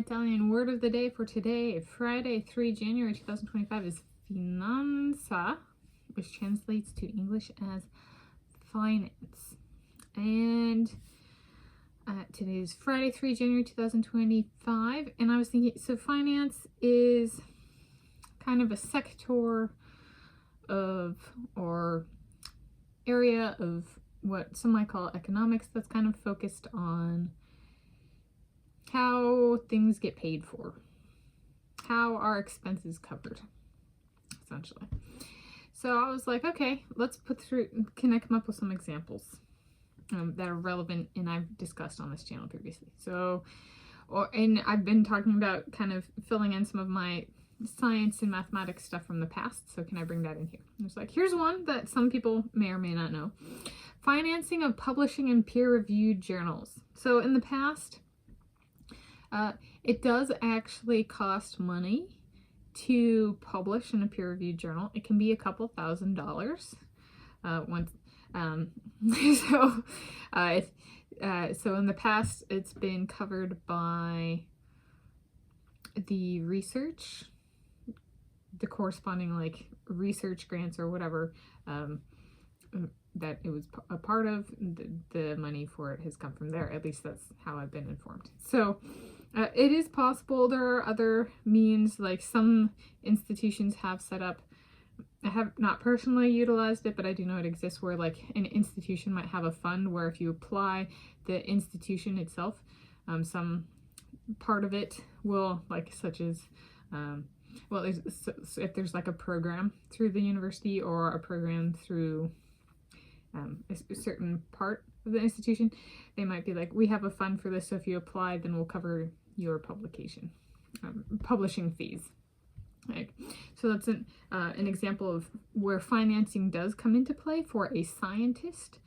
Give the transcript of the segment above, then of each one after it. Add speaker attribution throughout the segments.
Speaker 1: Italian word of the day for today, Friday, 3 January 2025 is Finanza, which translates to English as finance. And today is Friday, 3 January 2025, and I was thinking, so finance is kind of a sector of, or area of what some might call economics that's kind of focused on how things get paid for, how our expenses covered, essentially. So I was like, okay, can I come up with some examples that are relevant and I've discussed on this channel previously. And I've been talking about kind of filling in some of my science and mathematics stuff from the past, so can I bring that in here? It's like, here's one that some people may or may not know. Financing of publishing in peer-reviewed journals. So in the past, it does actually cost money to publish in a peer-reviewed journal. It can be a couple $1,000s. So in the past, it's been covered by the research, the corresponding like research grants or whatever that it was a part of. The money for it has come from there. At least that's how I've been informed. So it is possible there are other means, like some institutions have set up. I have not personally utilized it, but I do know it exists, where like an institution might have a fund where if you apply, the institution itself, some part of it will, like, such as if there's like a program through the university or a program through a certain part of the institution, they might be like, we have a fund for this, so if you apply, then we'll cover your publishing fees. Right. So that's an example of where financing does come into play for a scientist.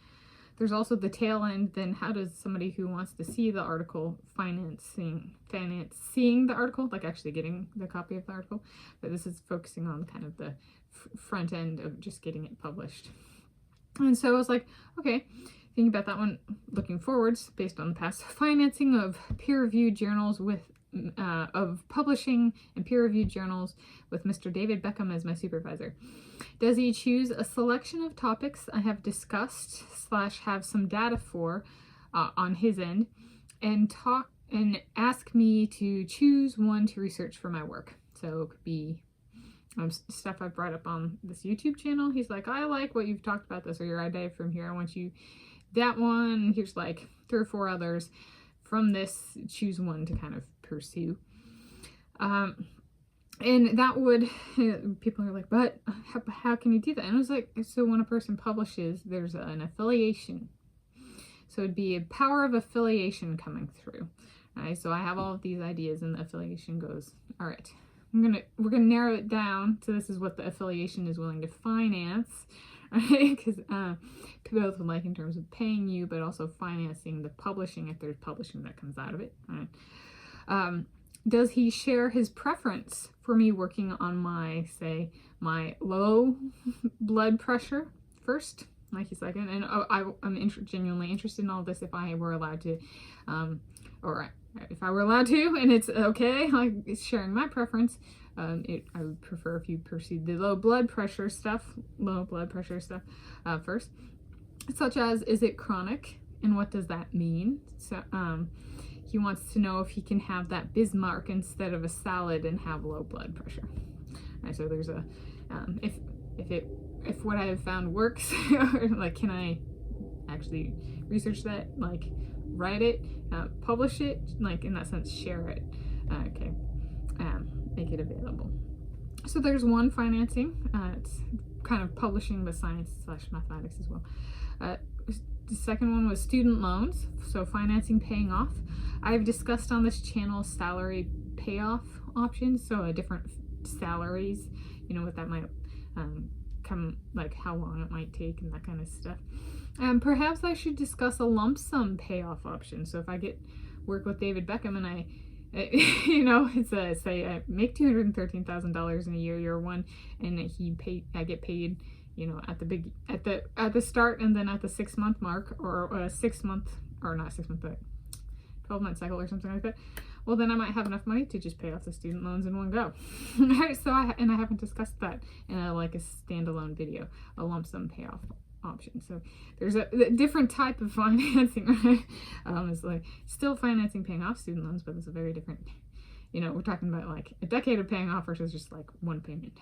Speaker 1: There's also the tail end, then how does somebody who wants to see the article financing the article, like actually getting the copy of the article. But this is focusing on kind of the front end of just getting it published. And so I was like, okay, thinking about that one, looking forwards based on the past, financing of peer-reviewed journals of publishing in peer-reviewed journals with Mr. David Beckham as my supervisor. Does he choose a selection of topics I have discussed / have some data for on his end, and ask me to choose one to research for my work? So it could be stuff I've brought up on this YouTube channel. He's like, I like what you've talked about this, or your idea from here. I want you that one. Here's like 3 or 4 others. From this, choose one to kind of pursue. And that would, people are like, but how can you do that? And I was like, so when a person publishes, there's an affiliation. So it'd be a power of affiliation coming through. All right, so I have all of these ideas, and the affiliation goes, all right, we're gonna narrow it down. So this is what the affiliation is willing to finance, right? Because both like in terms of paying you, but also financing the publishing if there's publishing that comes out of it. Right? Does he share his preference for me working on my low blood pressure first, like he's like, and I'm genuinely interested in all this. If I were allowed to, or if I were allowed to, and it's okay, like it's sharing my preference. I would prefer if you proceed the low blood pressure stuff first, such as, is it chronic and what does that mean? So he wants to know if he can have that Bismarck instead of a salad and have low blood pressure. Right, so there's a if what I have found works, like, can I actually research that, like write it, publish it, like in that sense, share it, make it available. So there's one financing. It's kind of publishing with science / mathematics as well. The second one was student loans, so financing paying off. I've discussed on this channel salary payoff options, so different salaries, what that might come, like how long it might take and that kind of stuff. Perhaps I should discuss a lump sum payoff option. So if I work with David Beckham and I it's say I make $213,000 in a year one, and I get paid at the start, and then at the 6 month mark, or 6 month, or not 6 month, but 12-month cycle or something like that, well, then I might have enough money to just pay off the student loans in one go. So I haven't discussed that in a standalone video, a lump sum payoff option. So there's a different type of financing, right? It's like still financing paying off student loans, but it's a very different, we're talking about like a decade of paying off versus just like one payment.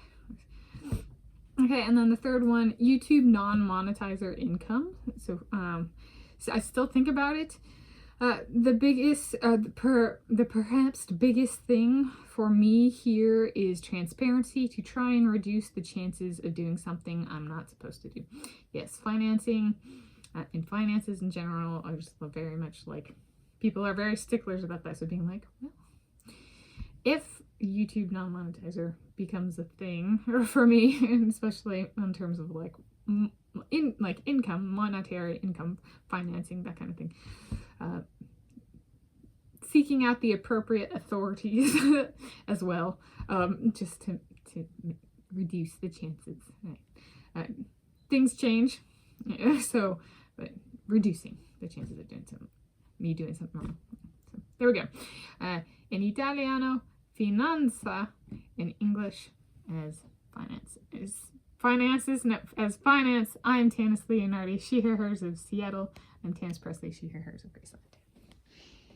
Speaker 1: Okay, and then the third one, YouTube non-monetizer income. So I still think about it. The biggest, the perhaps biggest thing for me here is transparency, to try and reduce the chances of doing something I'm not supposed to do. Yes, financing and finances in general are just very much like, people are very sticklers about that. So being like, well, if YouTube non-monetizer becomes a thing for me, and especially in terms of income, monetary income, financing, that kind of thing, seeking out the appropriate authorities as well, just to reduce the chances. Right? Things change, but reducing the chances of me doing something wrong. So there we go. In Italiano, Finanza. In English, as finance. As finance. I'm Tanis Leonhardi, she, her, hers of Seattle. I'm Tanis Presley, she, her, hers of Graceland.